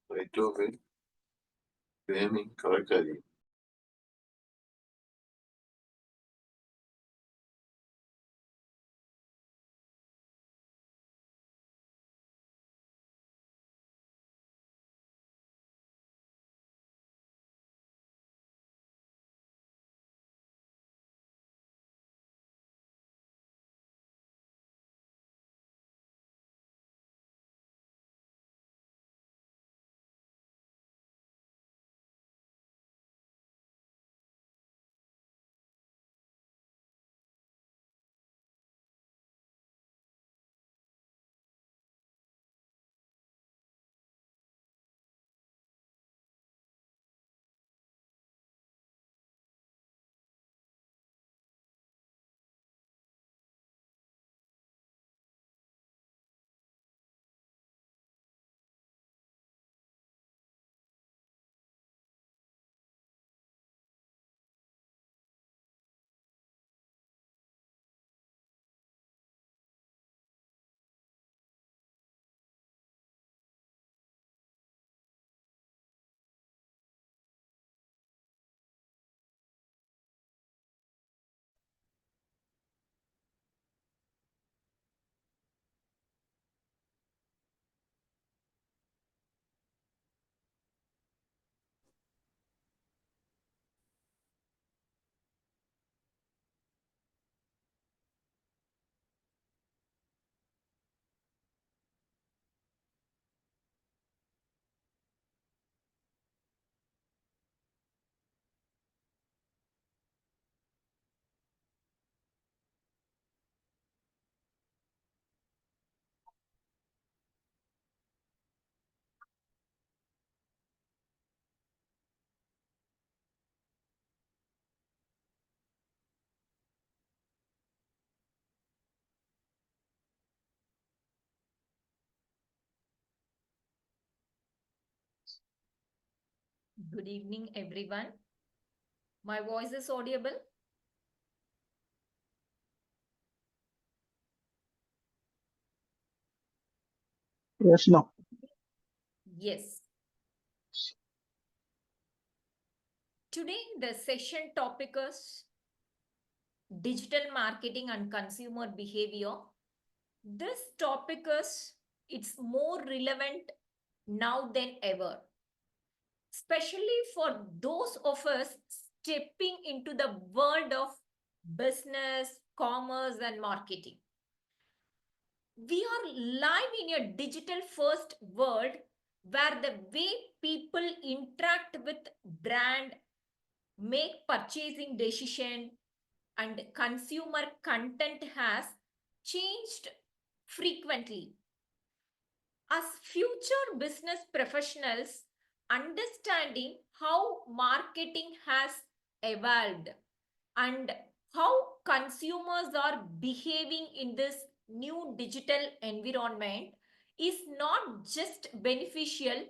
Beethoven, Fleming, Cavalcari. Good evening, everyone. My voice is audible? Yes, no. Yes. Today, the session topic is digital marketing and consumer behavior. This topic is it's more relevant now than ever, especially for those of us stepping into the world of business, commerce, and marketing. We are live in a digital first world where the way people interact with brand, make purchasing decision, and consumer content has changed frequently. As future business professionals, understanding how marketing has evolved and how consumers are behaving in this new digital environment is not just beneficial,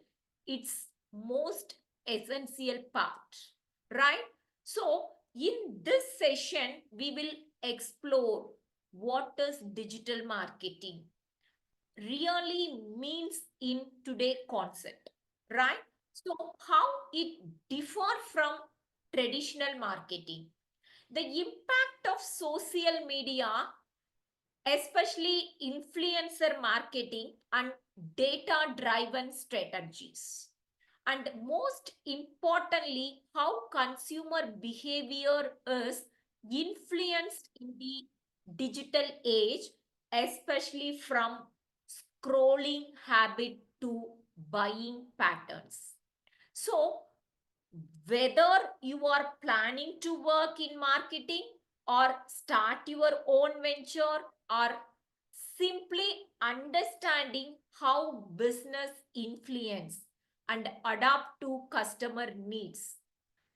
it's most essential part, right? So in this session we will explore what is digital marketing really means in today concept, right? So how it differ from traditional marketing, the impact of social media, especially influencer marketing and data driven strategies, and most importantly how consumer behavior is influenced in the digital age, especially from scrolling habit to buying patterns. So whether you are planning to work in marketing or start your own venture or simply understanding how business influence and adapt to customer needs,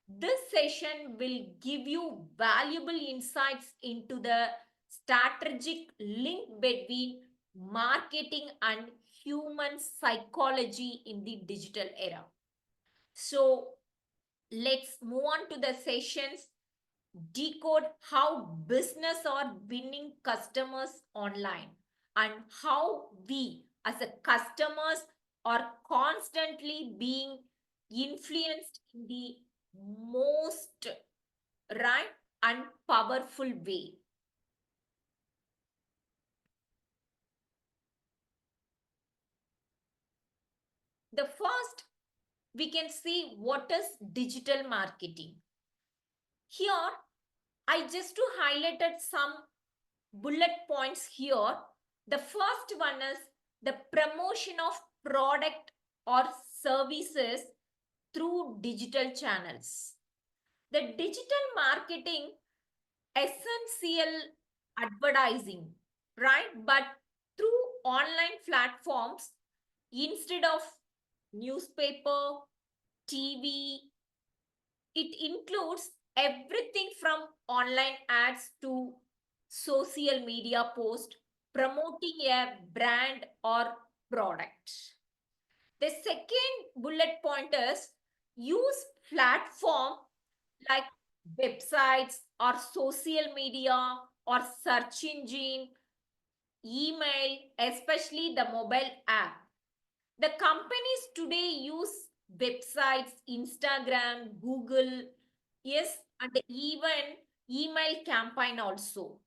this session will give you valuable insights into the strategic link between marketing and human psychology in the digital era. So let's move on to the sessions, decode how business are winning customers online and how we as a customers are constantly being influenced in the most right and powerful way. The first, we can see what is digital marketing. Here I just to highlighted some bullet points here. The first one is the promotion of product or services through digital channels. The digital marketing essential advertising, right? But through online platforms instead of newspaper, TV, it includes everything from online ads to social media post promoting a brand or product. The second bullet point is use platform like websites or social media or search engine, email, especially the mobile app. The companies today use websites, Instagram, Google, yes, and even email campaign also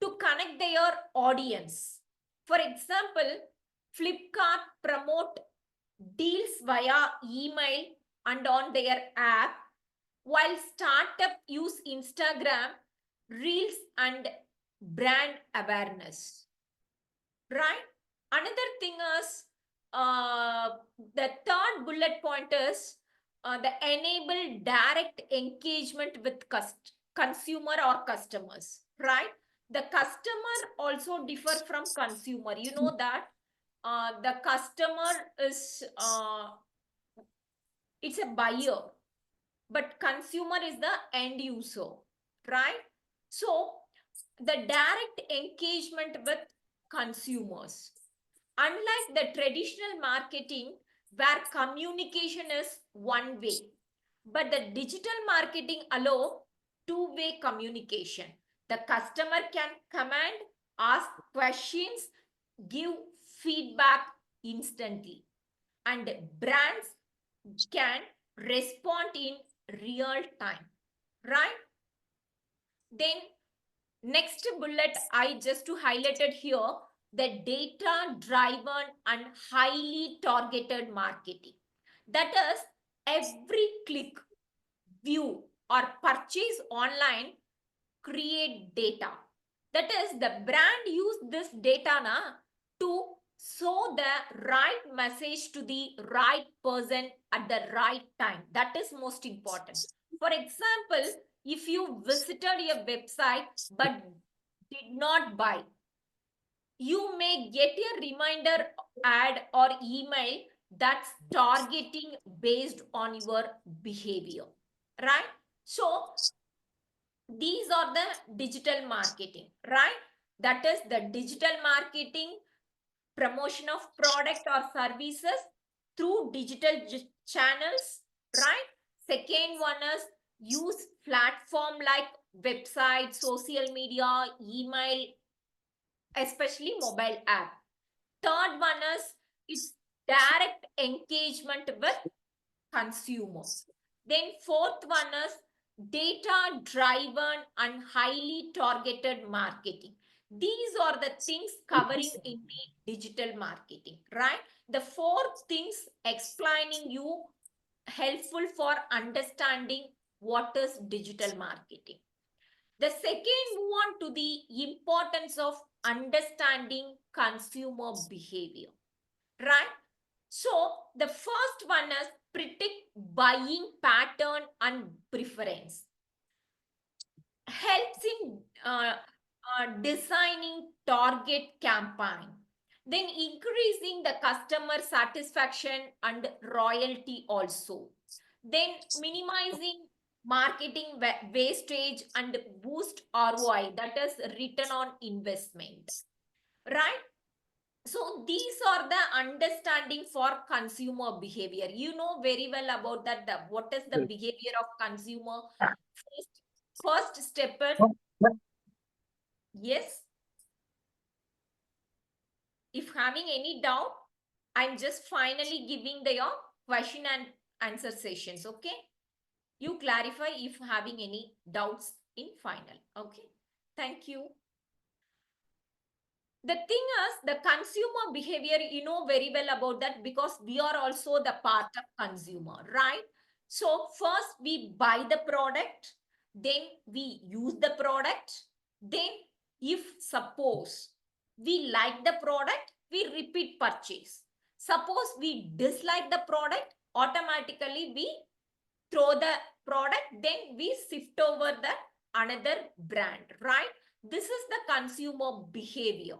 to connect their audience. For example, Flipkart promote deals via email and on their app, while startup use Instagram, Reels and brand awareness. Right? Another thing is the third bullet point is the enable direct engagement with consumer or customers. Right? The customer also differ from consumer. You know that the customer is it's a buyer, but consumer is the end user, right? So the direct engagement with consumers, unlike the traditional marketing, where communication is one way, but the digital marketing allow two-way communication. The customer can command, ask questions, give feedback instantly, and brands can respond in real time, right? Then next bullet I just to highlighted here, the data driven and highly targeted marketing. That is, every click, view or purchase online create data. That is, the brand use this data to show the right message to the right person at the right time. That is most important. For example, if you visited a website but did not buy, you may get a reminder ad or email that's targeting based on your behavior, right? So these are the digital marketing, right? That is the digital marketing, promotion of product or services through digital channels, right? Second one is use platform like website, social media, email, especially mobile app. Third one is it's direct engagement with consumers. Then fourth one is data driven and highly targeted marketing. These are the things covering in the digital marketing, right? The four things explaining you helpful for understanding what is digital marketing. The second, move on to the importance of understanding consumer behavior, right? So the first one is predict buying pattern and preference. Helps in designing target campaign. Then increasing the customer satisfaction and royalty also. Then minimizing marketing wastage and boost ROI, that is return on investment, right? So these are the understanding for consumer behavior. You know very well about that. What is the behavior of consumer? First step is yes. If having any doubt, I'm just finally giving the your question and answer sessions. Okay. You clarify if having any doubts in final. Okay. Thank you. The thing is, the consumer behavior, you know very well about that because we are also the part of consumer, right? So first we buy the product, then we use the product, then if suppose we like the product, we repeat purchase. Suppose we dislike the product, automatically we throw the product, then we shift over the another brand, right? This is the consumer behavior.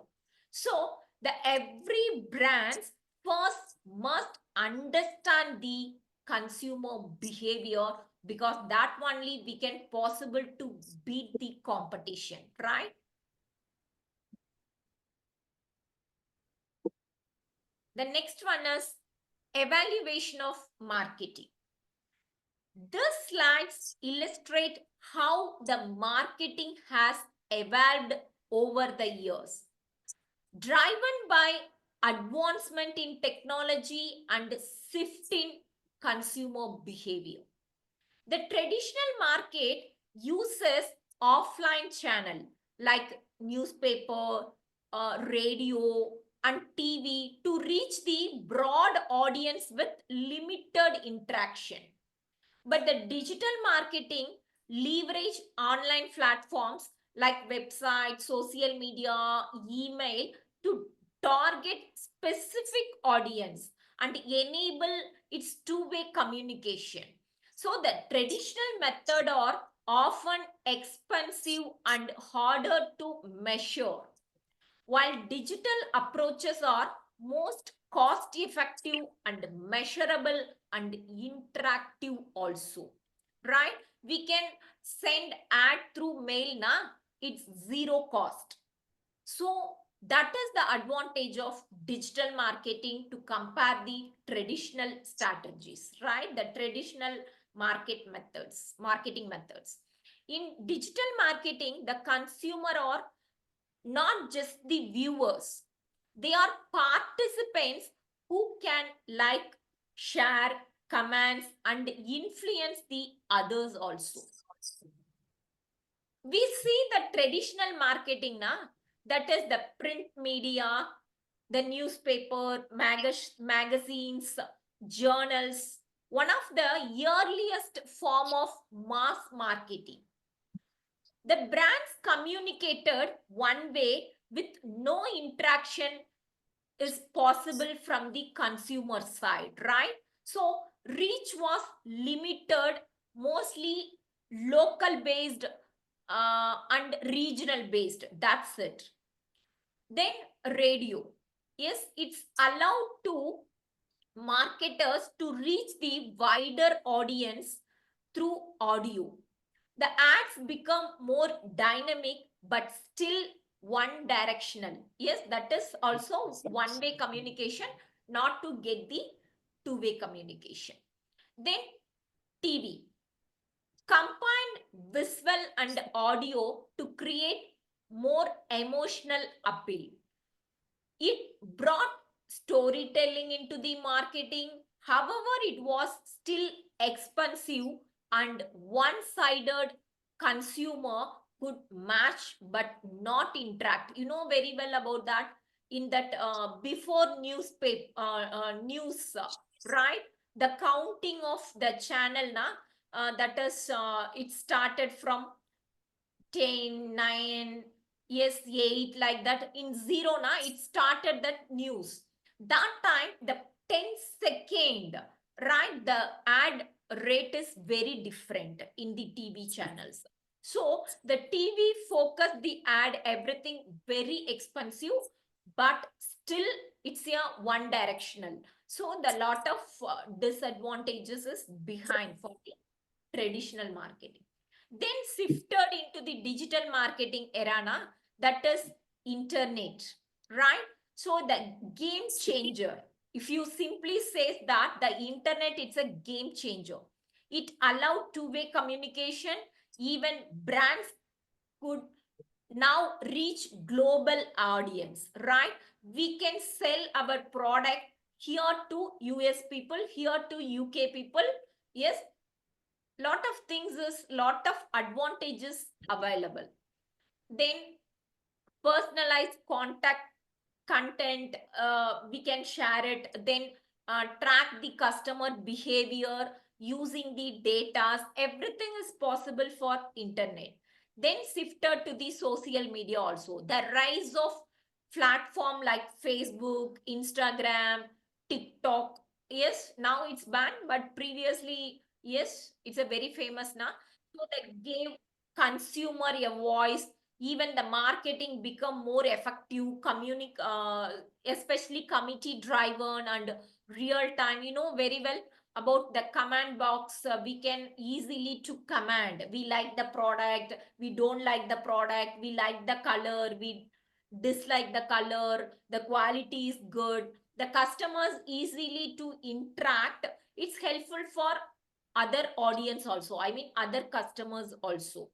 So the every brands first must understand the consumer behavior because that only we can possible to beat the competition, right? The next one is evaluation of marketing. These slides illustrate how the marketing has evolved over the years, driven by advancement in technology and shift in consumer behavior. The traditional market uses offline channel like newspaper, radio, and TV to reach the broad audience with limited interaction. But the digital marketing leverage online platforms like website, social media, email to target specific audience and enable its two-way communication. So the traditional method are often expensive and harder to measure, while digital approaches are most cost effective and measurable and interactive also, right? We can send ad through mail, it's zero cost. So That is the advantage of digital marketing to compare the traditional strategies, right? The traditional marketing methods. In digital marketing, the consumer are not just the viewers, they are participants who can like, share, comments, and influence the others also. We see the traditional marketing na, that is the print media, the newspaper, magazines, journals, one of the earliest form of mass marketing. The brands communicated one way with no interaction is possible from the consumer side, right? So reach was limited, mostly local based and regional based. That's it. Then radio. Yes, it's allowed to marketers to reach the wider audience through audio. The ads become more dynamic but still one directional. Yes, that is also one way communication, not to get the two-way communication. Then TV. Combined visual and audio to create more emotional appeal. It brought storytelling into the marketing. However, it was still expensive and one-sided. Consumer could match but not interact. You know very well about that. In that before newspaper news, right? The counting of the channel na, that is it started from 10, 9, yes, 8, like that. In 0 na, it started that news. That time the 10-second, right, the ad rate is very different in the TV channels. So the TV focus the ad, everything very expensive, but still it's a one directional. So the lot of disadvantages is behind for the traditional marketing. Then shifted into the digital marketing era na, that is internet, right? So the game changer, if you simply say that the internet, it's a game changer. It allowed two-way communication. Even brands could now reach global audience, right? We can sell our product here to US people, here to UK people. Yes, lot of things is lot of advantages available. Then personalized contact content, we can share it. Then track the customer behavior using the data. Everything is possible for internet. Then shifted to the social media also. The rise of platform like Facebook, Instagram, TikTok. Yes, now it's banned, but previously, yes, it's a very famous now. So that gave consumer a voice. Even the marketing become more effective, especially committee driven and real time. You know very well about the command box. We can easily to command, we like the product, we don't like the product, we like the color, we dislike the color, the quality is good, the customers easily to interact. It's helpful for other audience also, I mean other customers also.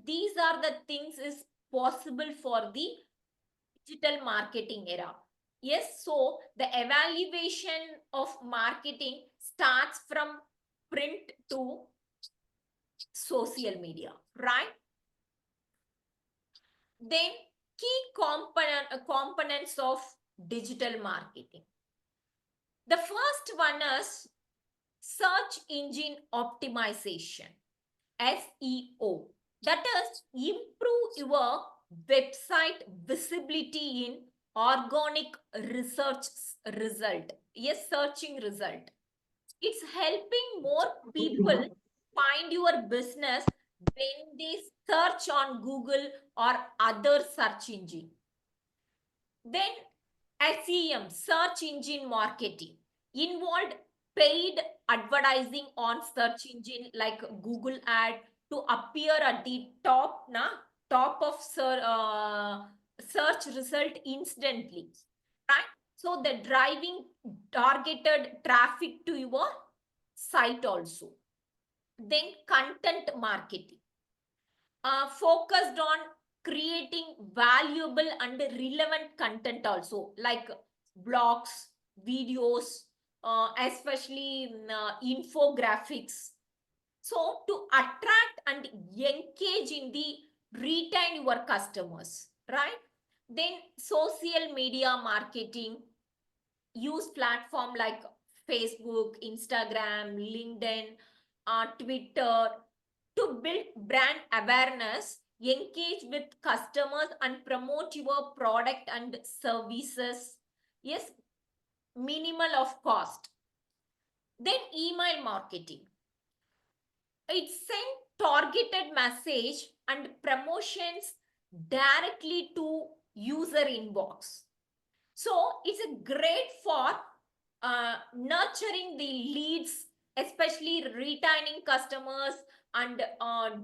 These are the things is possible for the digital marketing era. Yes, so the evaluation of marketing starts from print to social media, right? Then key components of digital marketing. The first one is search engine optimization, SEO. That is, improve your website visibility in organic research result. Yes, searching result. It's helping more people find your business when they search on Google or other search engine. Then SEM, search engine marketing, involved paid advertising on search engine like Google ad to appear at the top of search result instantly, right? So the driving targeted traffic to your site also. Then content marketing, focused on creating valuable and relevant content also, like blogs, videos, especially infographics. So to attract and engage in the retain your customers, right? Then social media marketing, use platform like Facebook, Instagram, LinkedIn, Twitter to build brand awareness, engage with customers and promote your product and services. Yes, minimal of cost. Then email marketing. It send targeted message and promotions directly to user inbox. So it's a great for nurturing the leads, especially retaining customers and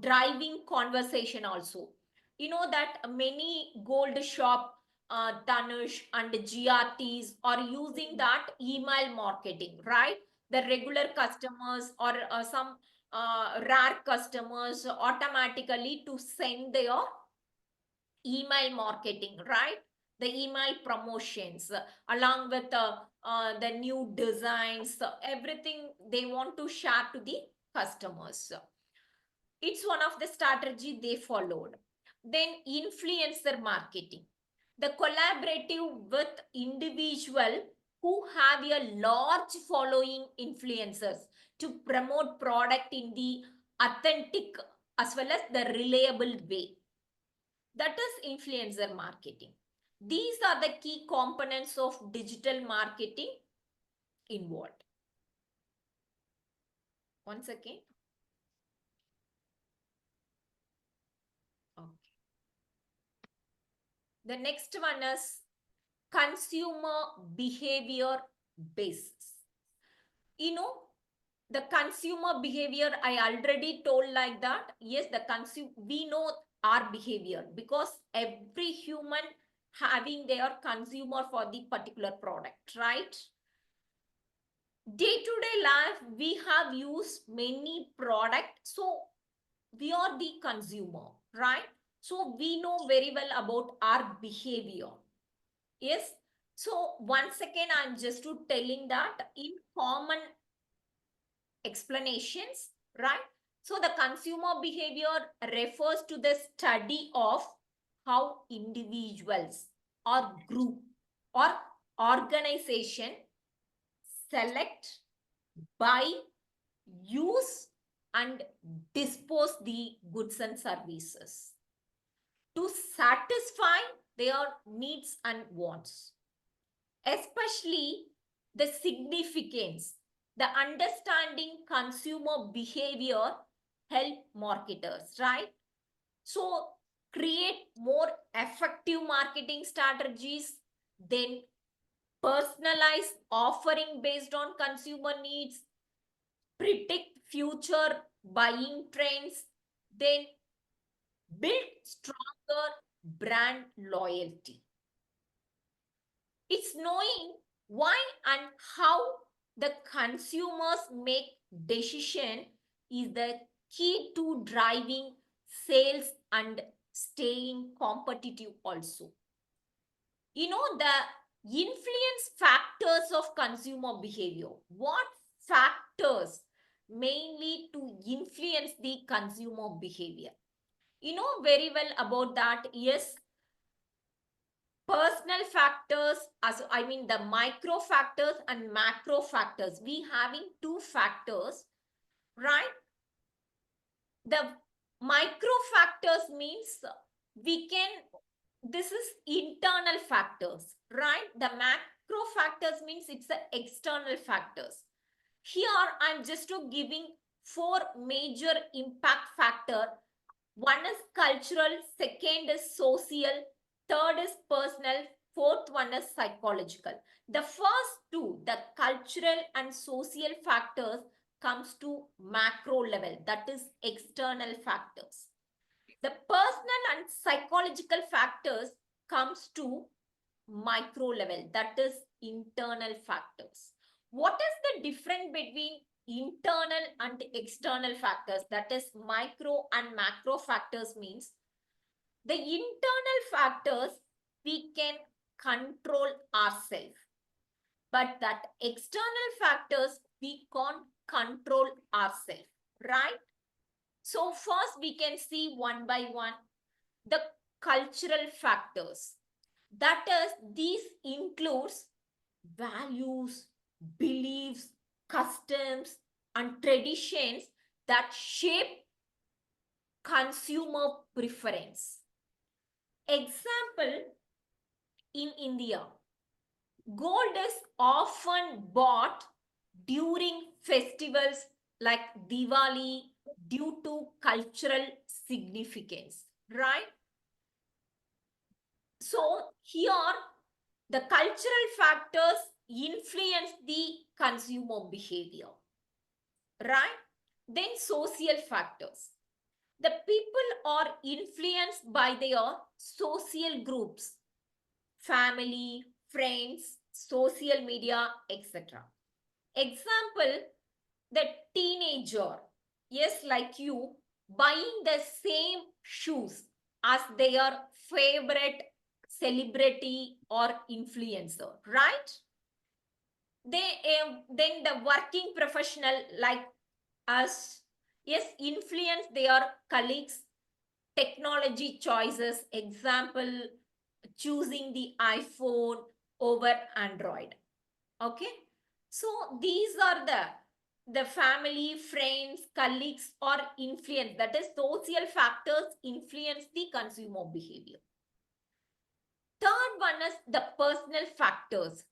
driving conversation also. You know that many gold shop, Tanush and GRTs are using that email marketing, right? The regular customers or some rare customers automatically to send their email marketing, right? The email promotions along with the new designs, everything they want to share to the customers. It's one of the strategy they followed. Then influencer marketing, the collaborative with individual who have a large following influencers to promote product in the authentic as well as the reliable way. That is influencer marketing. These are the key components of digital marketing involved. Once again. Okay. The next one is consumer behavior basis. You know, the consumer behavior, I already told like that. Yes, we know our behavior because every human having their consumer for the particular product, right? Day-to-day life, we have used many products, so we are the consumer, right? So we know very well about our behavior. Yes. So once again, I'm just to telling that in common explanations, right? So the consumer behavior refers to the study of how individuals or group or organization select, buy, use and dispose the goods and services to satisfy their needs and wants. Especially the significance, the understanding consumer behavior help marketers, right? So create more effective marketing strategies, then personalize offering based on consumer needs, predict future buying trends, then build stronger brand loyalty. It's knowing why and how the consumers make decision is the key to driving sales and staying competitive also. You know, the influence factors of consumer behavior. What factors mainly to influence the consumer behavior? You know very well about that. Yes, personal factors, as I mean the micro factors and macro factors. We having two factors, right? The micro factors means we can, this is internal factors, right? The macro factors means it's the external factors. Here I'm just to giving four major impact factor. One is cultural, second is social, third is personal, fourth one is psychological. The first two, the cultural and social factors, comes to macro level, that is external factors. The personal and psychological factors comes to micro level, that is internal factors. What is the difference between internal and external factors, that is micro and macro factors? Means the internal factors we can control ourselves, but that external factors we can't control ourselves, right? So first we can see one by one the cultural factors. That is, these includes values, beliefs, customs, and traditions that shape consumer preference. Example, in India, gold is often bought during festivals like Diwali due to cultural significance, right? So here, the cultural factors influence the consumer behavior, right? Then social factors. The people are influenced by their social groups, family, friends, social media, etc. Example, the teenager, yes, like you, buying the same shoes as their favorite celebrity or influencer, right? Then the working professional like us, yes, influence their colleagues' technology choices. Example, choosing the iPhone over Android. Okay, so these are the family, friends, colleagues, or influence, that is social factors influence the consumer behavior. Third one is the personal factors.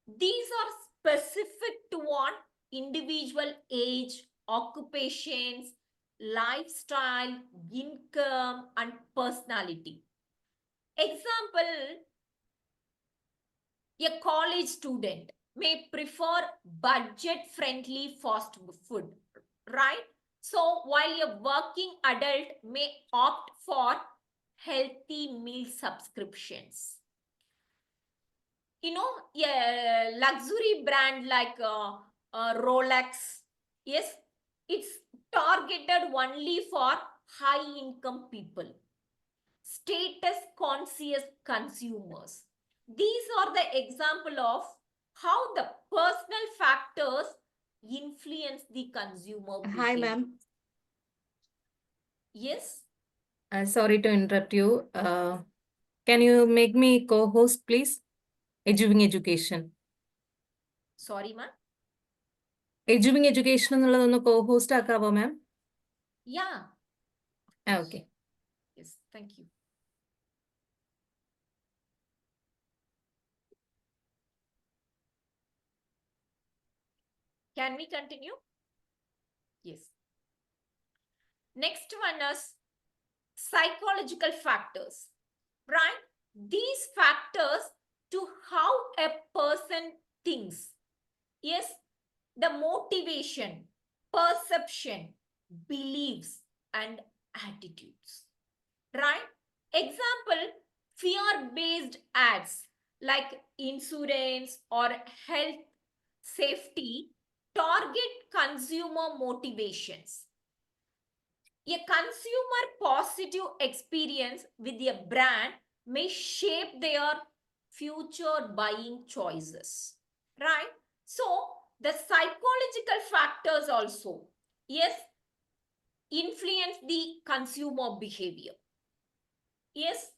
These are specific to one individual age, occupations, lifestyle, income, and personality. Example, a college student may prefer budget-friendly fast food, right? So while a working adult may opt for healthy meal subscriptions. You know, a luxury brand like Rolex, yes, it's targeted only for high-income people, status-conscious consumers. These are the example of how the personal factors influence the consumer behavior. Hi, ma'am. Yes, Sorry to interrupt you. Can you make me co-host, please? Eduving Education. sorry, ma'am. Eduving Education എന്നുള്ളതൊന്ന് co-host ആക്കാവോ, ma'am? Yeah, Okay. yes, thank you. Can we continue? Yes. Next one is psychological factors, right? These factors to how a person thinks. Yes, the motivation, perception, beliefs, and attitudes, right? Example, fear-based ads like insurance or health safety target consumer motivations. A consumer positive experience with a brand may shape their future buying choices, right? So the psychological factors also, yes, influence the consumer behavior. Yes,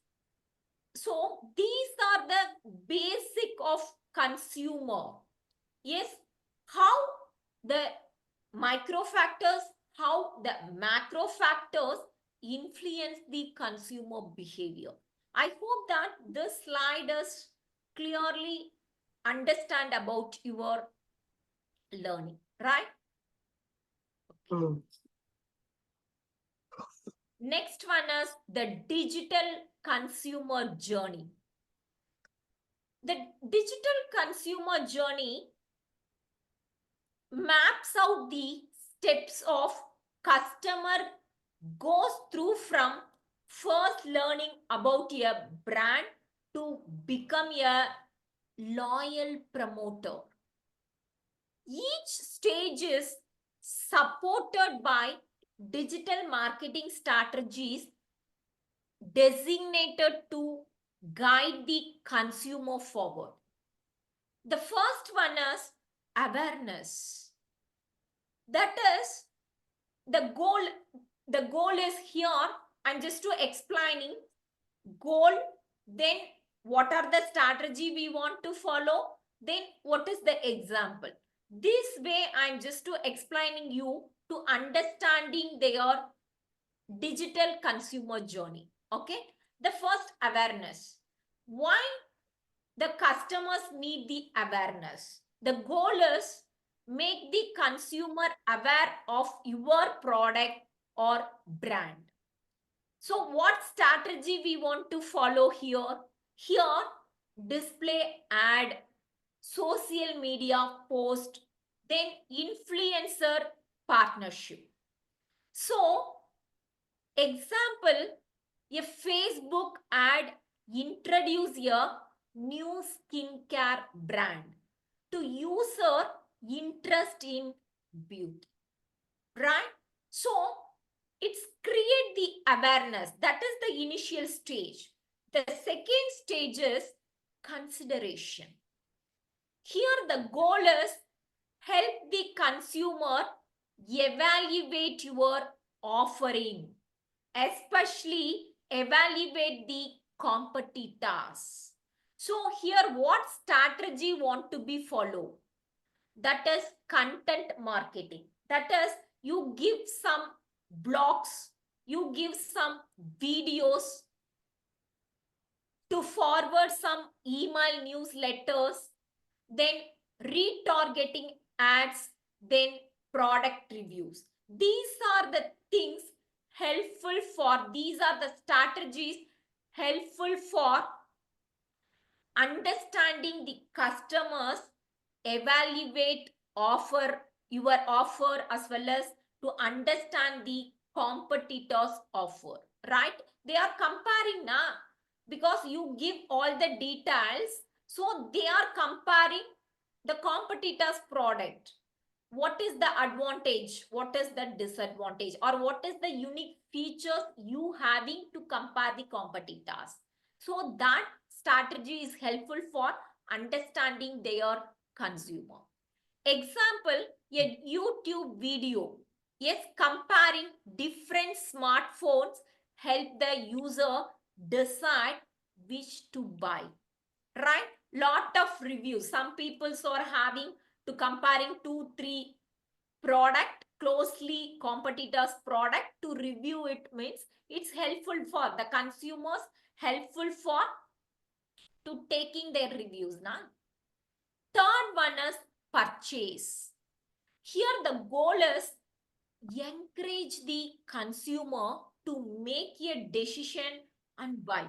so these are the basic of consumer. Yes, how the micro factors, how the macro factors influence the consumer behavior. I hope that this slide is clearly understand about your learning, right? Next one is the digital consumer journey. The digital consumer journey maps out the steps of customer goes through from first learning about a brand to become a loyal promoter. Each stage is supported by digital marketing strategies designated to guide the consumer forward. The first one is awareness. That is the goal. The goal is here. I'm just to explaining goal, then what are the strategy we want to follow, then what is the example. This way I'm just to explaining you to understanding their digital consumer journey. Okay, the first awareness. Why the customers need the awareness? The goal is make the consumer aware of your product or brand. So what strategy we want to follow here? Here, display ad, social media post, then influencer partnership. So, example, a Facebook ad introduce a new skincare brand to user interest in beauty, right? So, it's create the awareness. That is the initial stage. The second stage is consideration. Here the goal is help the consumer evaluate your offering, especially evaluate the competitors. So here what strategy want to be followed? That is content marketing. That is you give some blogs, you give some videos to forward some email newsletters, then retargeting ads, then product reviews. These are the things helpful for, these are the strategies helpful for understanding the customers, evaluate offer, your offer, as well as to understand the competitors offer, right? They are comparing now because you give all the details, so they are comparing the competitor's product. What is the advantage, what is the disadvantage, or what is the unique features you having to compare the competitors. So that strategy is helpful for understanding their consumer. Example, a YouTube video. Yes, comparing different smartphones help the user decide which to buy, right? Lot of reviews. Some people are having to comparing 2-3 product closely competitors product to review it, means it's helpful for the consumers, helpful for to taking their reviews now. Third one is purchase. Here the goal is encourage the consumer to make a decision and buy,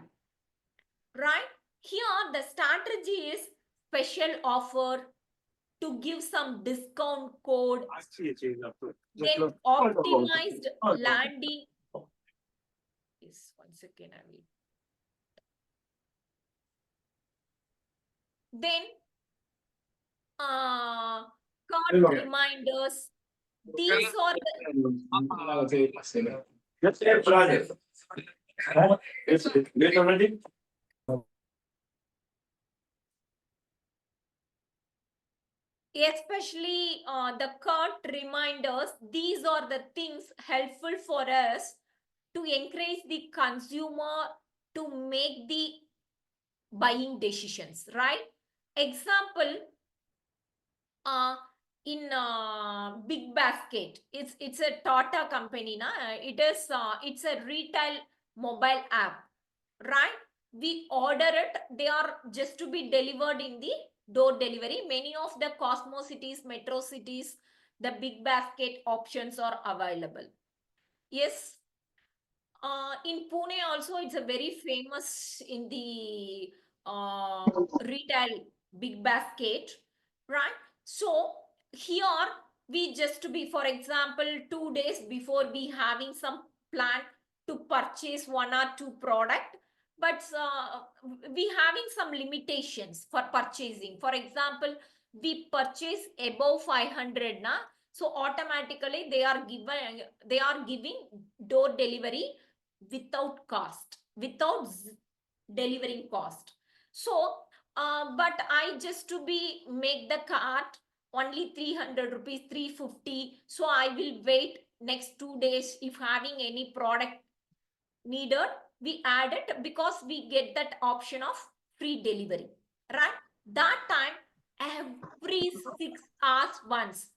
right? Here the strategy is special offer, to give some discount code, then optimized landing. Yes, 1 second, I will. Then card reminders. These are the especially the cart reminders. These are the things helpful for us to encourage the consumer to make the buying decisions, right? Example, in Big Basket, it's a Tata company, na? It's a retail mobile app, right? We order it, they are just to be delivered in the door delivery. Many of the Cosmo cities, metro cities, the Big Basket options are available. Yes, in Pune also it's a very famous in the retail Big Basket, right? So here we just to be, for example, 2 days before we having some plan to purchase one or two product, but we having some limitations for purchasing. For example, we purchase above 500 na, so automatically they are giving door delivery without cost, without delivering cost. So but I just to be make the cart only 300 rupees, 350, so I will wait next 2 days. If having any product needed, we add it, because we get that option of free delivery, right? That time, every 6 hours once,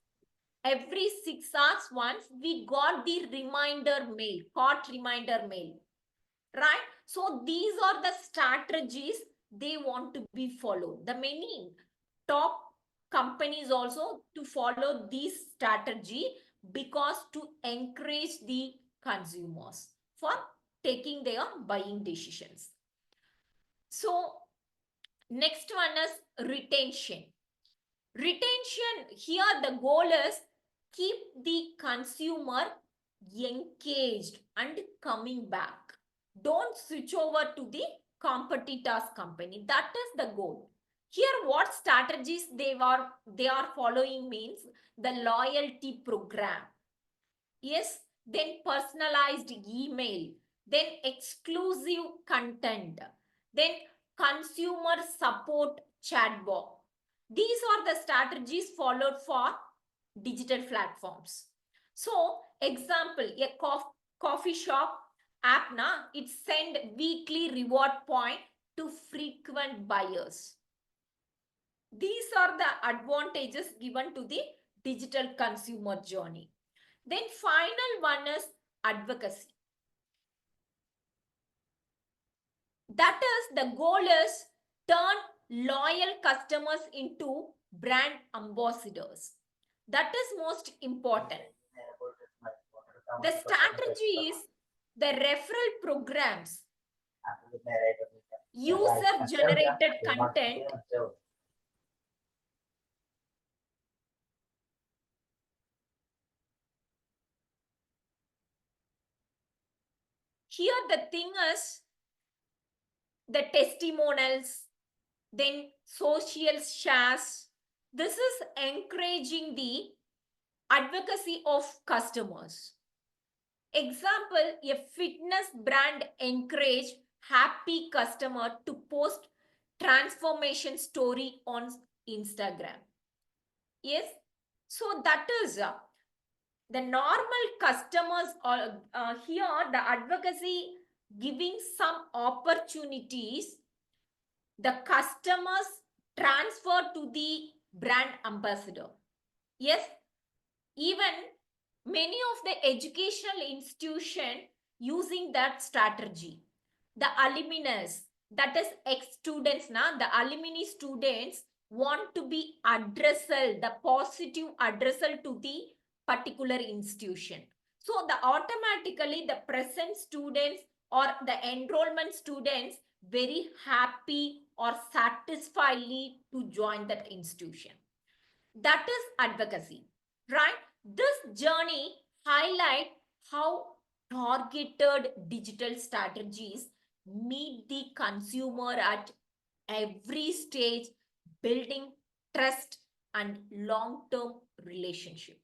we got the reminder mail, cart reminder mail, right? So these are the strategies they want to be followed. The many top companies also to follow this strategy, because to encourage the consumers for taking their buying decisions. So next one is retention. Retention, here the goal is keep the consumer engaged and coming back. Don't switch over to the competitor's company. That is the goal. Here, what strategies they are following means the loyalty program. Yes, then personalized email, then exclusive content, then consumer support chatbot. These are the strategies followed for digital platforms. So, example, a coffee shop app na, it send weekly reward point to frequent buyers. These are the advantages given to the digital consumer journey. Then final one is advocacy. That is, the goal is turn loyal customers into brand ambassadors. That is most important. The strategy is the referral programs, user-generated content, here the thing is the testimonials, then social shares. This is encouraging the advocacy of customers. Example, a fitness brand encourage happy customer to post transformation story on Instagram. Yes, so that is the normal customers are here, the advocacy giving some opportunities, the customers transfer to the brand ambassador. Yes, even many of the educational institution using that strategy. The alumni, that is ex-students, the alumni students want to be addressal, the positive addressal to the particular institution. So the automatically the present students or the enrollment students very happy or satisfiedly to join that institution. That is advocacy, right? This journey highlight how targeted digital strategies meet the consumer at every stage, building trust and long-term relationship,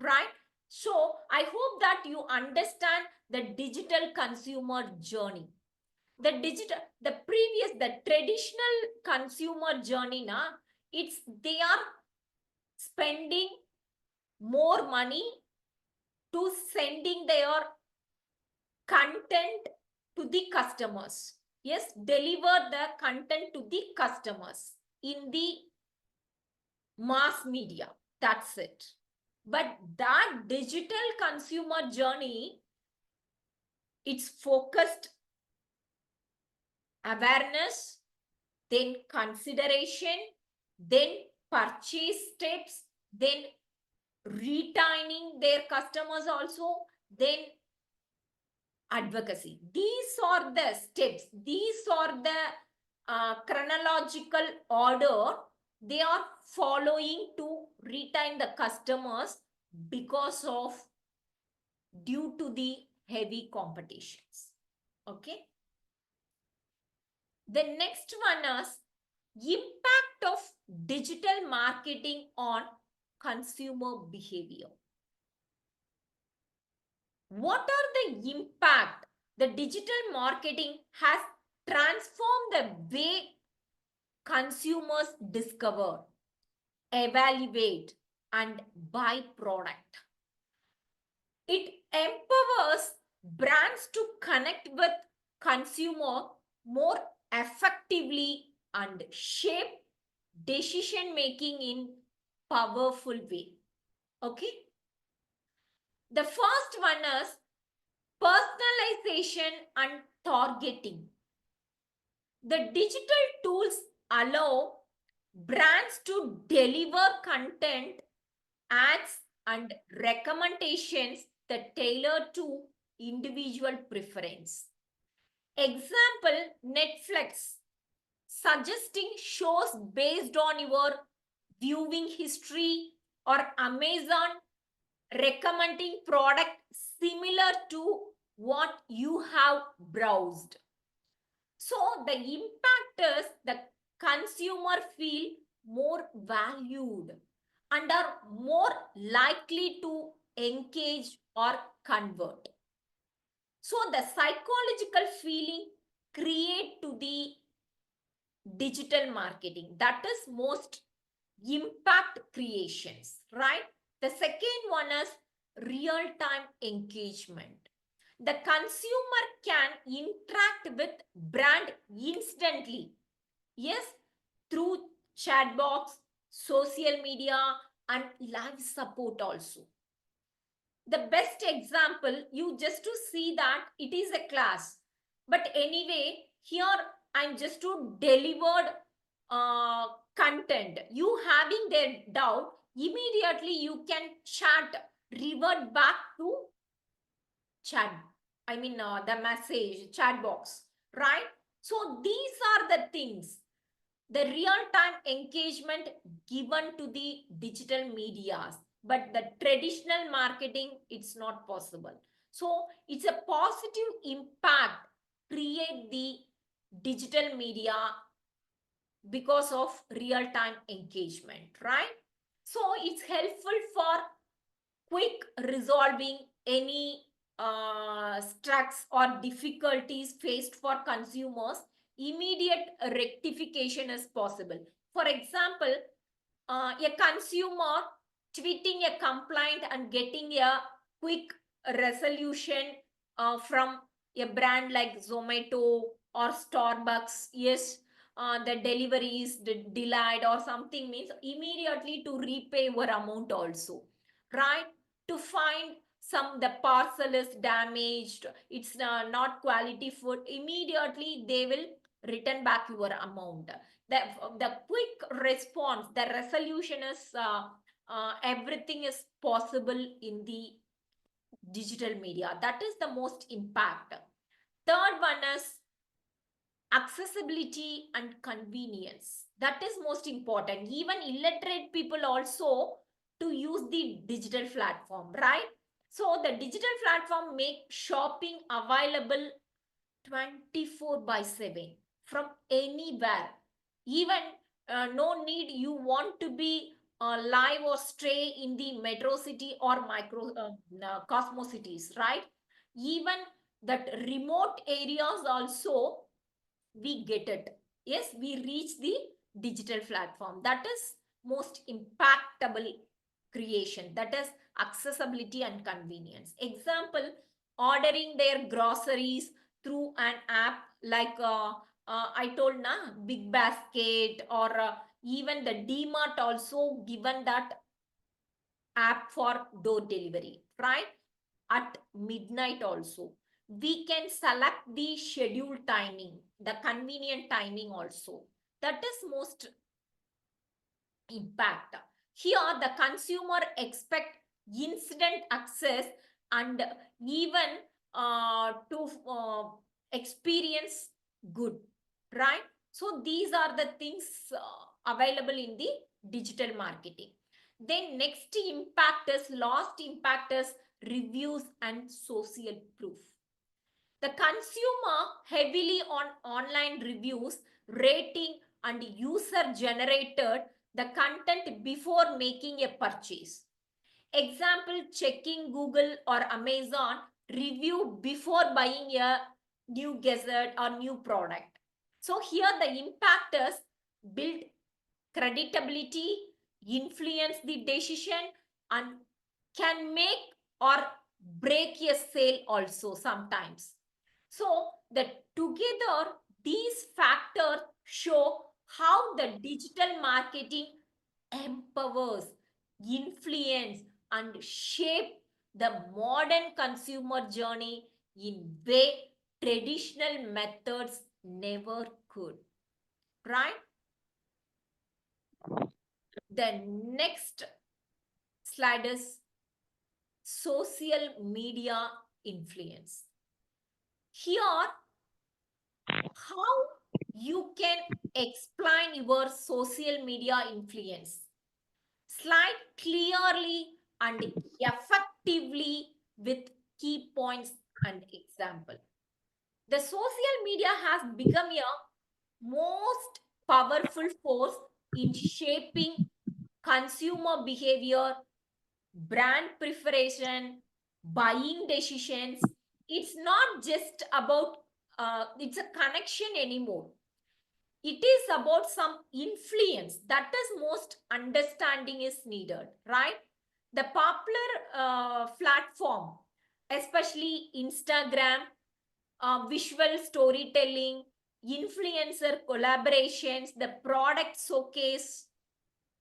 right? So I hope that you understand the digital consumer journey. The traditional consumer journey, they are spending more money to sending their content to the customers. Yes, deliver the content to the customers in the mass media. That's it. But that digital consumer journey, it's focused awareness, then consideration, then purchase steps, then retaining their customers also, then advocacy. These are the steps. These are the chronological order they are following to retain the customers because of due to the heavy competitions. Okay. The next one is impact of digital marketing on consumer behavior. What are the impact the digital marketing has transformed the way consumers discover, evaluate, and buy product? It empowers brands to connect with consumer more effectively and shape decision making in powerful way. Okay. The first one is personalization and targeting. The digital tools allow brands to deliver content, ads, and recommendations that tailor to individual preference. Example, Netflix suggesting shows based on your viewing history, or Amazon recommending product similar to what you have browsed. So the impact is the consumer feel more valued and are more likely to engage or convert. So the psychological feeling create to the digital marketing, that is most impact creations, right? The second one is real-time engagement. The consumer can interact with brand instantly. Yes, through chat box, social media, and live support also. The best example, you just to see that it is a class. But anyway, here I'm just to delivered content. You having their doubt, immediately you can chat, revert back to chat. The message, chat box, right? So these are the things, the real-time engagement given to the digital medias, but the traditional marketing, it's not possible. So it's a positive impact create the digital media because of real-time engagement, right? So it's helpful for quick resolving any struts or difficulties faced for consumers. Immediate rectification is possible. For example, a consumer tweeting a complaint and getting a quick resolution from a brand like Zomato or Starbucks. Yes, the delivery is delayed or something, means immediately to repay your amount also, right? To find the parcel is damaged, it's not quality food, immediately they will return back your amount. The quick response, the resolution is everything is possible in the digital media. That is the most impact. Third one is accessibility and convenience. That is most important. Even illiterate people also to use the digital platform, right? So the digital platform make shopping available 24/7 from anywhere. Even no need you want to be live or stay in the metro city or cosmo cities, right? Even that remote areas also we get it. Yes, we reach the digital platform. That is most impactable creation. That is accessibility and convenience. Example, ordering their groceries through an app like I told na, Big Basket, or even the DMart also given that app for door delivery, right? At midnight also. We can select the scheduled timing, the convenient timing also. That is most impact. Here, the consumer expect instant access and even to experience good, right? So these are the things available in the digital marketing. Then next impact is, last impact is reviews, and social proof. The consumer heavily on online reviews, rating, and user generated the content before making a purchase. Example, checking Google or Amazon review before buying a new gadget or new product. So here the impact is build credibility, influence the decision, and can make or break a sale also sometimes. So together these factors show how the digital marketing empowers, influence, and shape the modern consumer journey in way traditional methods never could. Right? The next slide is social media influence. Here, how you can explain your social media influence. Slide clearly and effectively with key points and example. The social media has become a most powerful force in shaping consumer behavior, brand preparation, buying decisions. It's not just about it's a connection anymore. It is about some influence. That is most understanding is needed, right? The popular platform, especially Instagram, visual storytelling, influencer collaborations, the product showcase,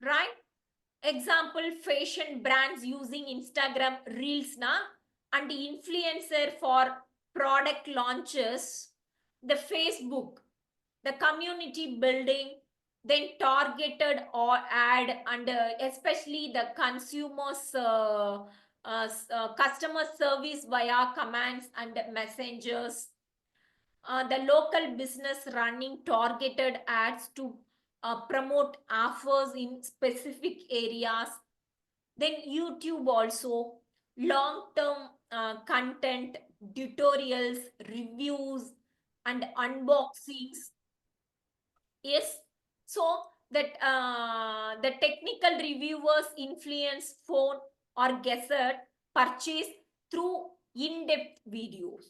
right? Example, fashion brands using Instagram Reels and influencer for product launches, the Facebook, the community building, then targeted or ad, and especially the consumers customer service via commands and messengers, the local business running targeted ads to promote offers in specific areas. Then YouTube also, long-term content, tutorials, reviews, and unboxings. Yes, so that the technical reviewers influence phone or gadget purchase through in-depth videos.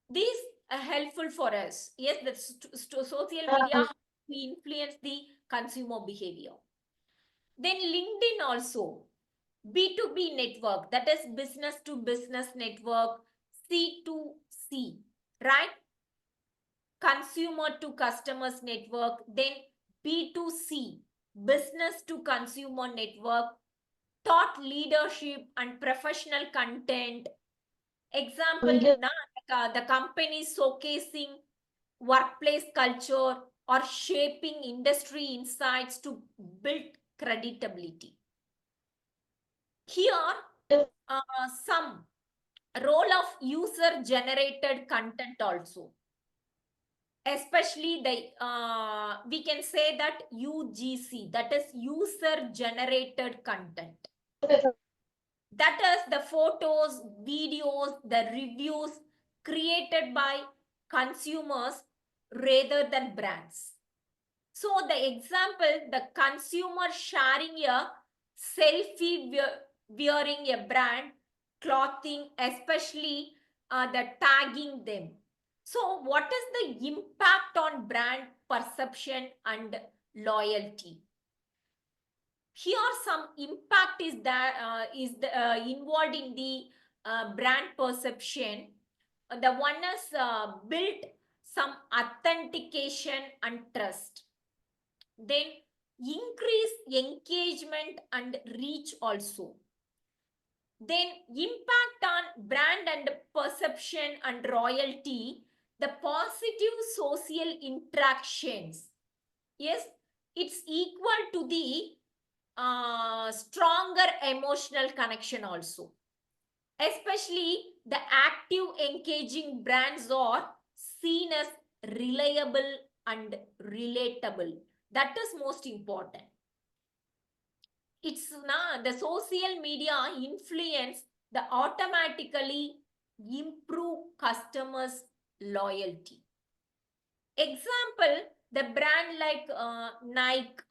These are helpful for us. Yes, the social media we influence the consumer behavior. Then LinkedIn also, B2B network, that is business to business network, C2C, right? Consumer to customers network, then B2C, business to consumer network, thought leadership and professional content. Example, the company showcasing workplace culture or shaping industry insights to build credibility. Here, some role of user generated content also, especially the we can say that UGC, that is user generated content. That is the photos, videos, the reviews created by consumers rather than brands. So the example, the consumer sharing a selfie wearing a brand clothing, especially the tagging them. So what is the impact on brand perception and loyalty? Here some impact is that involved in the brand perception. The one is built some authentication and trust. Then increase engagement and reach also. Then impact on brand and perception and royalty, the positive social interactions. Yes, it's equal to the stronger emotional connection also. Especially the active engaging brands are seen as reliable and relatable. That is most important. It's the social media influence the automatically improve customers' loyalty. Example, the brand like Nike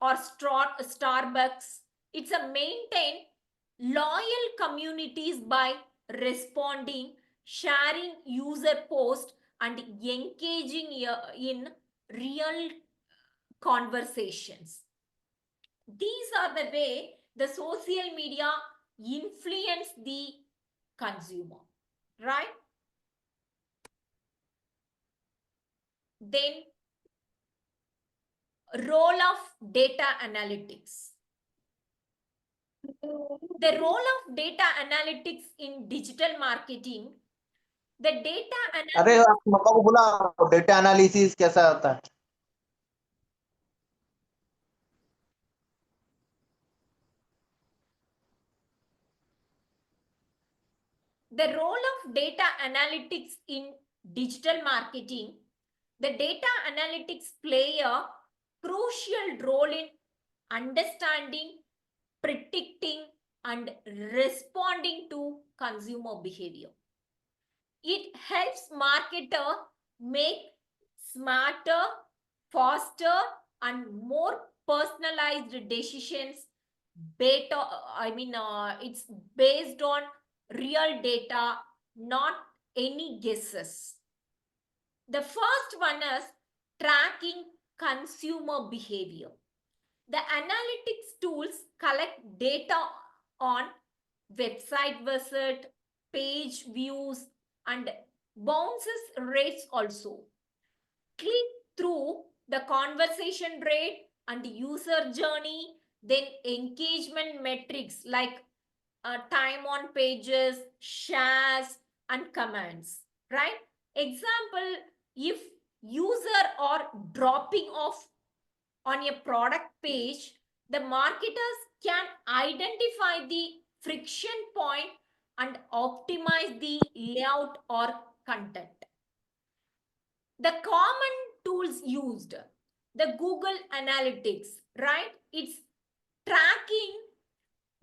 or Starbucks, it's a maintain loyal communities by responding, sharing user posts, and engaging in real conversations. These are the way the social media influence the consumer, right? Then role of data analytics. The role of data analytics in digital marketing, the data अरे analytics, आप मक्का को बुला data analysis कैसा होता है the role of data analytics in digital marketing, the data analytics play a crucial role in understanding, predicting, and responding to consumer behavior. It helps marketer make smarter, faster, and more personalized decisions. Better, it's based on real data, not any guesses. The first one is tracking consumer behavior. The analytics tools collect data on website visit, page views, and bounces rates also. Click through the conversation rate and user journey, then engagement metrics like time on pages, shares, and comments, right? Example, if user are dropping off on a product page, the marketers can identify the friction point and optimize the layout or content. The common tools used, the Google Analytics, right? It's tracking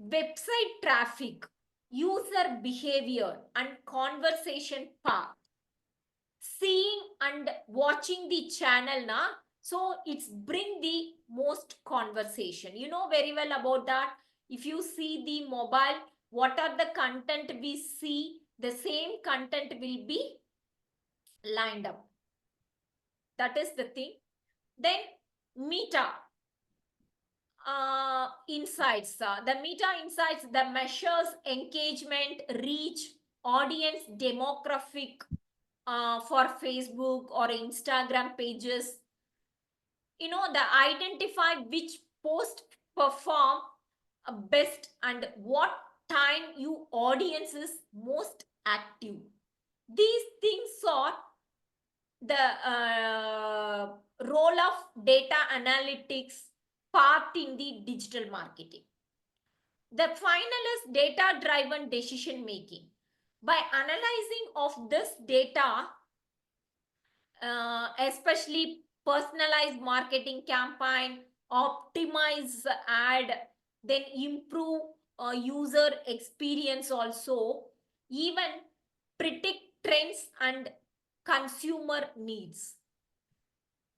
website traffic, user behavior, and conversation path. Seeing and watching the channel na, so it's bring the most conversation. You know very well about that. If you see the mobile, what are the content we see, the same content will be lined up. That is the thing. Then meta insights. The meta insights, the measures engagement, reach, audience demographic for Facebook or Instagram pages. You know, the identify which post perform best and what time you audience is most active. These things are the role of data analytics part in the digital marketing. The final is data-driven decision making. By analyzing of this data, especially personalized marketing campaign, optimize ad, then improve user experience also, even predict trends and consumer needs.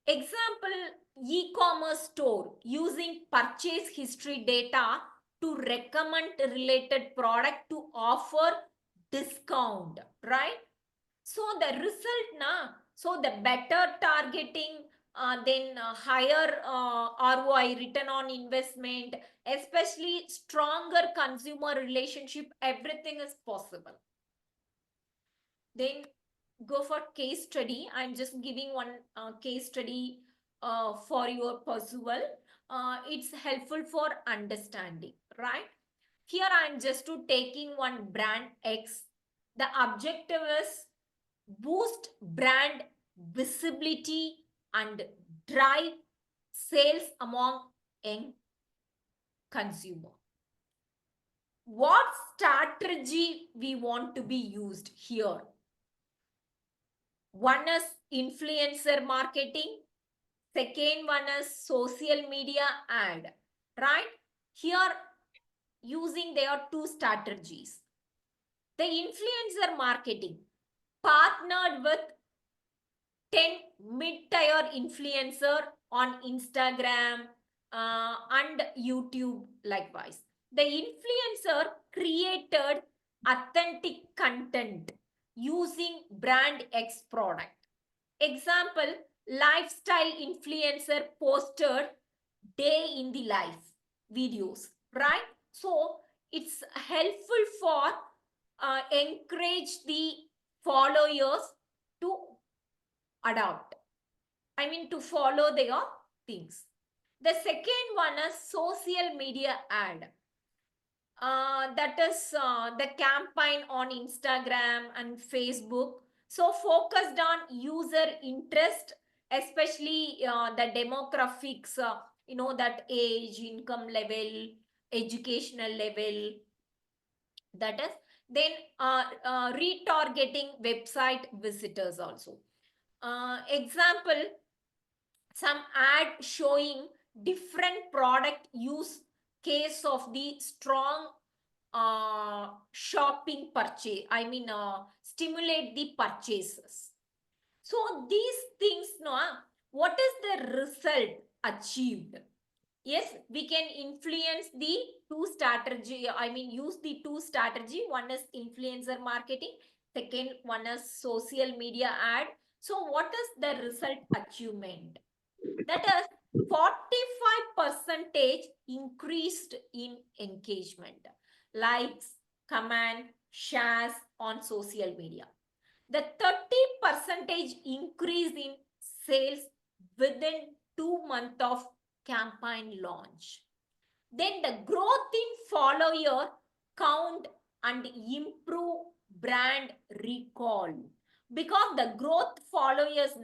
Example, e-commerce store using purchase history data to recommend related product to offer discount, right? So the result na, so the better targeting, then higher ROI, return on investment, especially stronger consumer relationship, everything is possible. Then go for case study. I'm just giving one case study for your pursuit. It's helpful for understanding, right? Here I'm just taking one brand X. The objective is boost brand visibility and drive sales among young consumer. What strategy we want to be used here? One is influencer marketing. Second one is social media ad, right? Here using there are two strategies. The influencer marketing partnered with 10 mid-tier influencer on Instagram and YouTube likewise. The influencer created authentic content using brand X product. Example, lifestyle influencer posted day in the life videos, right? So it's helpful for encourage the followers to adopt. I mean to follow their things. The second one is social media ad. That is the campaign on Instagram and Facebook. So focused on user interest, especially the demographics, that age, income level, educational level. That is then retargeting website visitors also. Example, some ad showing different product use case of the strong shopping purchase. I mean, stimulate the purchases. So these things, no, what is the result achieved? Yes, we can influence the two strategy. I mean, use the two strategy. One is influencer marketing. Second one is social media ad. So what is the result achievement? That is 45% increased in engagement, likes, comment, shares on social media. The 30% increase in sales within 2 months of campaign launch. Then the growth in follower count and improve brand recall. Because the growth followers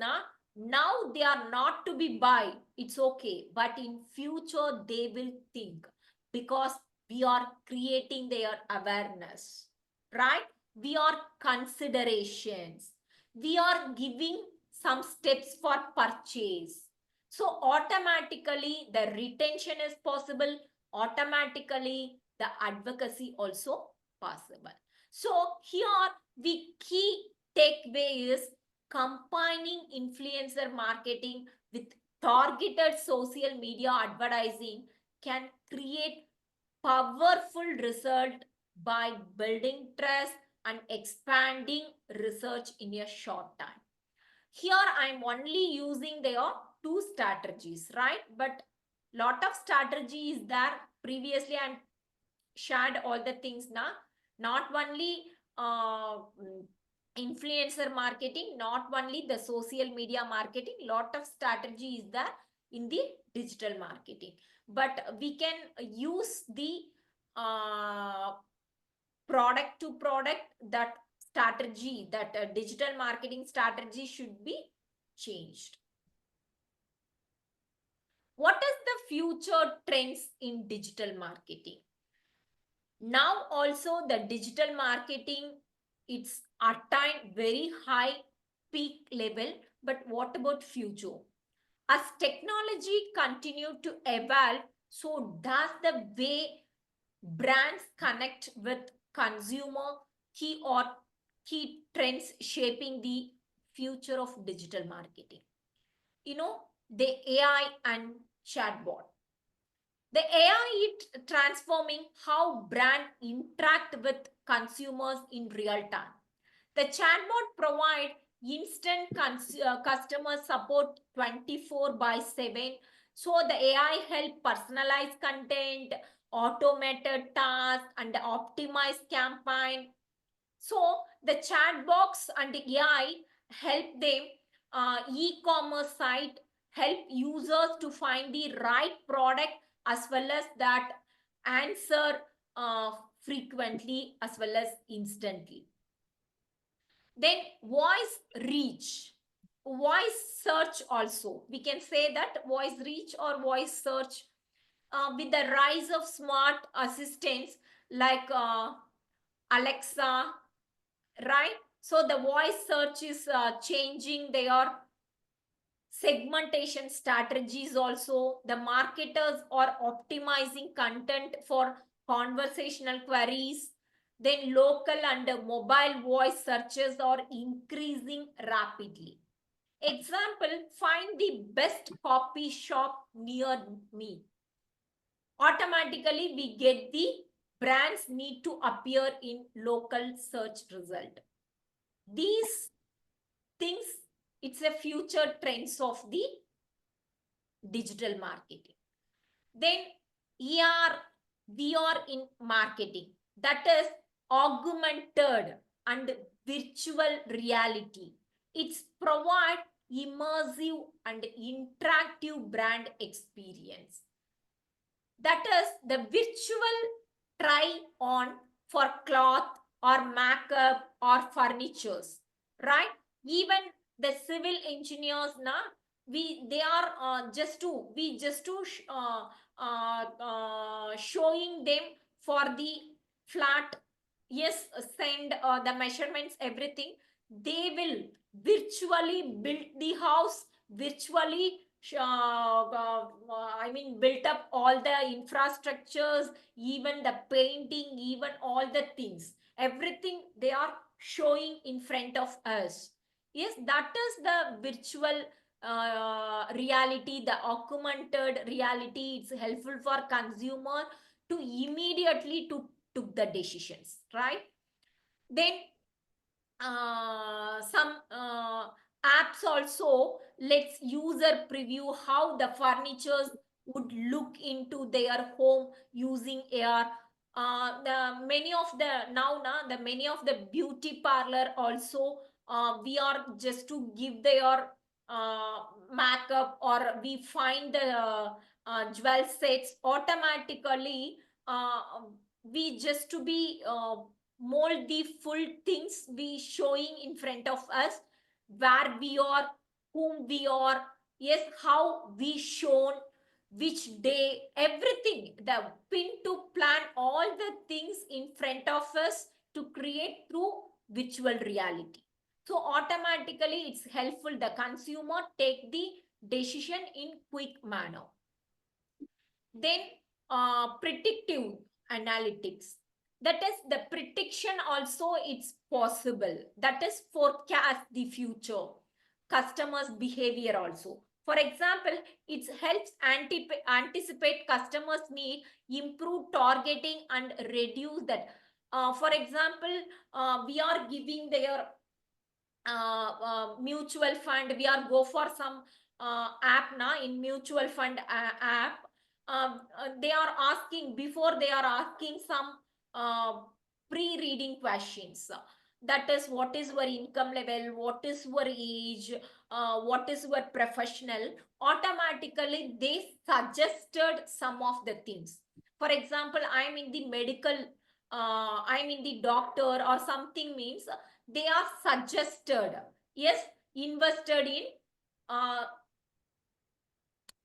now they are not to be buy, it's okay, but in future they will think, because we are creating their awareness, right? We are considerations, we are giving some steps for purchase. So automatically the retention is possible, automatically the advocacy also possible. So here the key takeaway is combining influencer marketing with targeted social media advertising can create powerful result by building trust and expanding research in a short time. Here I'm only using their two strategies, right? But lot of strategy is there. Previously I'm shared all the things now. Not only influencer marketing, not only the social media marketing, lot of strategy is there in the digital marketing. But we can use the product to product, that strategy, that digital marketing strategy should be changed. What is the future trends in digital marketing? Now also the digital marketing, it's attained very high peak level, but what about future? As technology continue to evolve, so does the way brands connect with consumer. Key trends shaping the future of digital marketing. The AI and chatbot. The AI is transforming how brands interact with consumers in real time. The chatbot provides instant customer support 24/7. So the AI help personalize content, automated tasks, and optimize campaign. So the chat box and the AI help them e-commerce site, help users to find the right product, as well as that answer frequently as well as instantly. Then voice reach, voice search also. We can say that voice reach or voice search. With the rise of smart assistants like Alexa, right? So the voice search is changing their segmentation strategies also. The marketers are optimizing content for conversational queries. Then local and mobile voice searches are increasing rapidly. Example, find the best coffee shop near me. Automatically, we get the brands need to appear in local search result. These things, it's a future trends of the digital marketing. Then VR in marketing, that is augmented and virtual reality. It's provide immersive and interactive brand experience. That is the virtual try on for cloth or makeup or furnitures, right? Even the civil engineers now, they are just to showing them for the flat, yes, send the measurements, everything. They will virtually build the house, virtually built up all the infrastructures, even the painting, even all the things, everything they are showing in front of us. Yes, that is the virtual reality, the augmented reality. It's helpful for consumer to immediately to took the decisions, right? Then some apps also lets user preview how the furnitures would look into their home using AR. The many of the beauty parlor also, we are just to give their makeup, or we find the jewel sets automatically. We just to be mold the full things be showing in front of us, where we are, whom we are, yes, how we shown, which day, everything, the pin to plan, all the things in front of us to create through virtual reality. So automatically it's helpful the consumer take the decision in quick manner. Then predictive analytics, that is the prediction also, it's possible, that is forecast the future customers behavior also. For example, it helps anticipate customers need, improve targeting and reduce that. For example, we are giving their mutual fund, we are go for some app now, in mutual fund app, they are asking, before they are asking some pre-reading questions, that is what is your income level, what is your age, what is your professional. Automatically they suggested some of the things. For example, I'm in the medical, I'm in the doctor or something, means they are suggested, yes, invested in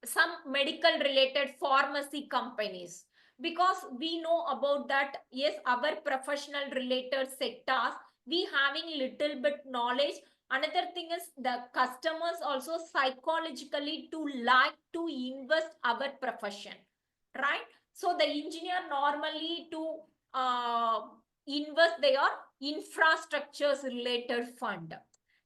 some medical related pharmacy companies, because we know about that. Yes, our professional related sectors, we having little bit knowledge. Another thing is the customers also psychologically to like to invest our profession, right? So the engineer normally to invest their infrastructures related fund.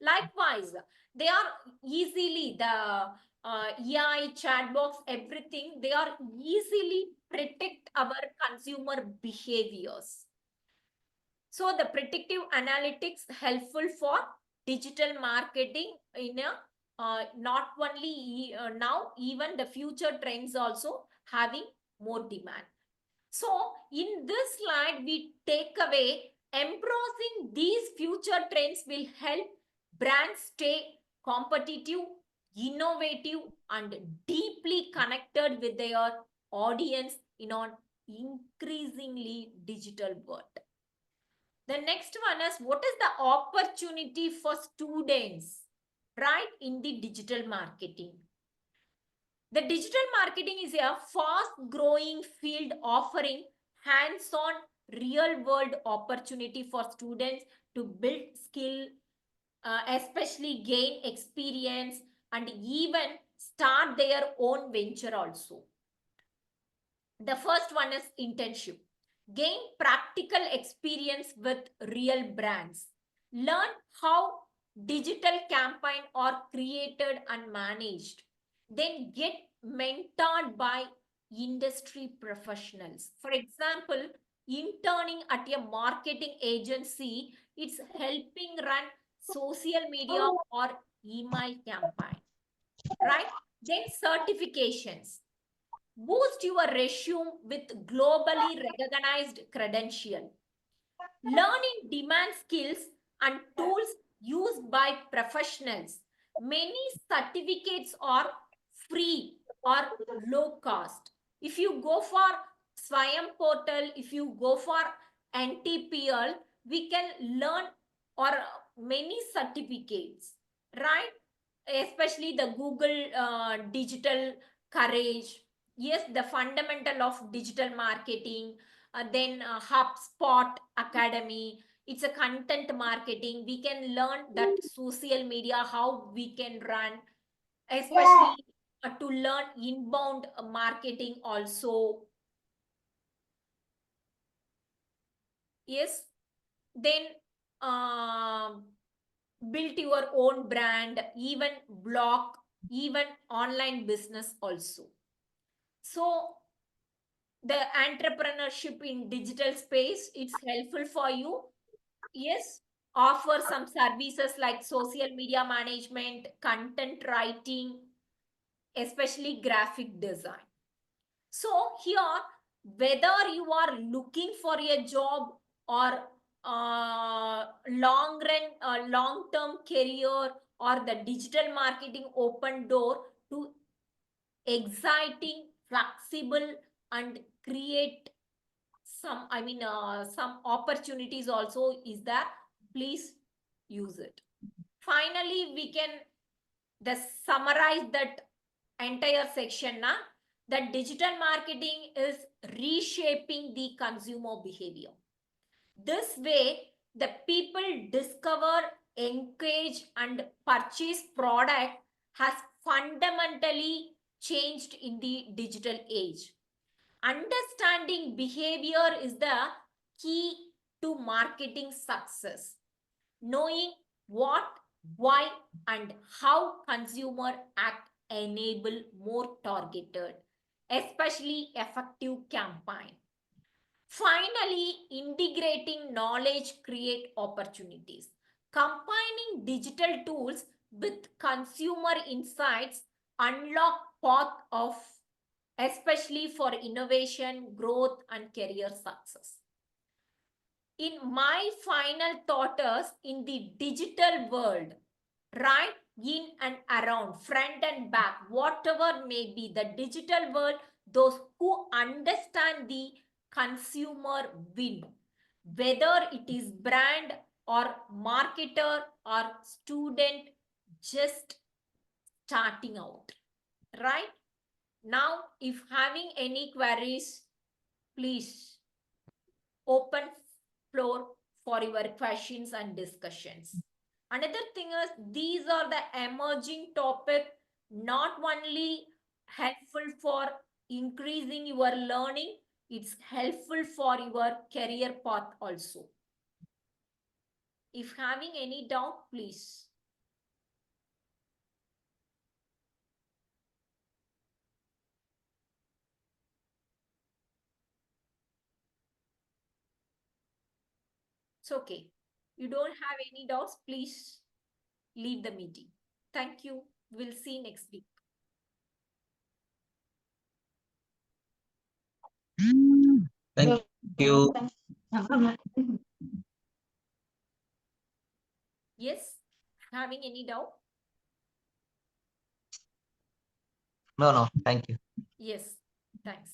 Likewise, they are easily the AI, chat box, everything, they are easily predict our consumer behaviors. So the predictive analytics helpful for digital marketing in a not only now, even the future trends also having more demand. So in this slide, we take away embracing these future trends will help brands stay competitive, innovative, and deeply connected with their audience in an increasingly digital world. The next one is, what is the opportunity for students, right, in the digital marketing? The digital marketing is a fast growing field offering hands-on real world opportunity for students to build skill, especially gain experience, and even start their own venture also. The first one is internship. Gain practical experience with real brands. Learn how digital campaign are created and managed. Then get mentored by industry professionals. For example, interning at a marketing agency, it's helping run social media or email campaign, right? Then certifications. Boost your resume with globally recognized credential. Learning demand skills and tools used by professionals. Many certificates are free or low cost. If you go for Swayam portal, if you go for NTPL, we can learn or many certificates, right? Especially the Google digital courage. Yes, the fundamental of digital marketing. Then HubSpot Academy. It's a content marketing. We can learn that social media, how we can run, especially to learn inbound marketing also. Yes, then build your own brand, even blog, even online business also. So the entrepreneurship in digital space, it's helpful for you. Yes, offer some services like social media management, content writing, especially graphic design. So here, whether you are looking for a job or long-term career or the digital marketing open door to exciting, flexible, and create some opportunities also is there. Please use it. Finally, we can summarize that entire section now. That digital marketing is reshaping the consumer behavior. This way, the people discover, engage, and purchase product has fundamentally changed in the digital age. Understanding behavior is the key to marketing success. Knowing what, why, and how consumer act enable more targeted, especially effective campaign. Finally, integrating knowledge create opportunities. Combining digital tools with consumer insights unlock path of especially for innovation, growth, and career success. In my final thought is in the digital world, right, in and around, front and back, whatever may be the digital world, those who understand the consumer win. Whether it is brand or marketer or student just starting out, right? Now, if having any queries, please open floor for your questions and discussions. Another thing is these are the emerging topic, not only helpful for increasing your learning, it's helpful for your career path also. If having any doubt, please. It's okay. You don't have any doubts, please leave the meeting. Thank you. We'll see next week. Thank you. Yes, having any doubt? No, thank you. Yes, thanks.